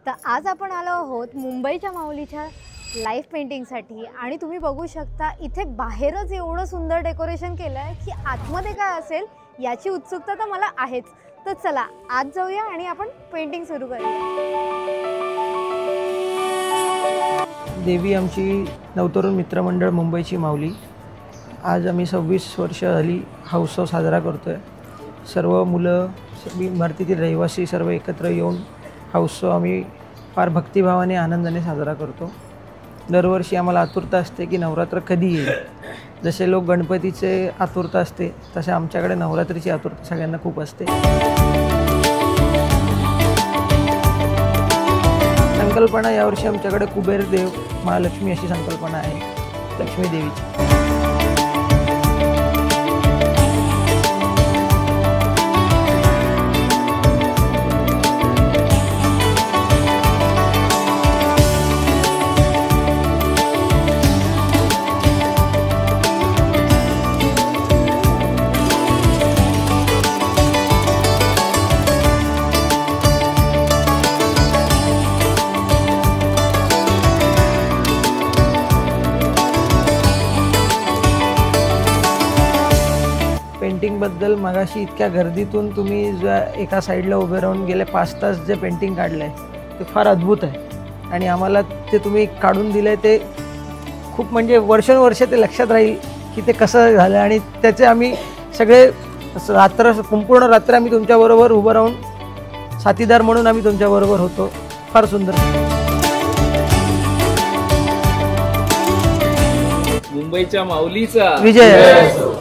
तर आज आपण आलो आहोत मुंबईच्या माऊलीच्या लाईव्ह पेंटिंगसाठी आणि तुम्ही बघू शकता इथे बाहेरच एवढं सुंदर डेकोरेशन केलं आहे की आतमध्ये काय असेल याची उत्सुकता तर मला आहेच। तर चला आज जाऊया आणि आपण पेंटिंग सुरू करूया। देवी आमची नवतरुण मित्रमंडळ मुंबईची माऊली। आज आम्ही 26 वर्ष झाली हा उत्सव साजरा करतोय। सर्व मुलं इमारतीतील रहिवासी सर्व एकत्र येऊन हा उत्सव आम्ही फार भक्तिभावाने आनंदाने साजरा करतो। दरवर्षी आम्हाला आतुरता असते की नवरात्र कधी येईल। जसे लोक गणपतीचे आतुरता असते तसे आमच्याकडे नवरात्रीची आतुरता सगळ्यांना खूप असते। संकल्पना यावर्षी आमच्याकडे कुबेर देव महालक्ष्मी अशी संकल्पना आहे, लक्ष्मी देवीची। पेंटिंग बद्दल मगाशी इतक्या गर्दीतून तुम्ही एका साईडला उभे राहून गेले 5 तास जे पेंटिंग काढलं आहे ते फार अद्भुत आहे आणि आम्हाला ते तुम्ही काढून दिले ते खूप म्हणजे वर्षानुवर्षे ते लक्षात राहील की ते कसं झालं आणि त्याचे आम्ही सगळे रात्र संपूर्ण रात्र आम्ही तुमच्याबरोबर उभं राहून साथीदार म्हणून आम्ही तुमच्याबरोबर होतो। फार सुंदर। मुंबईच्या माऊलीचा विजय।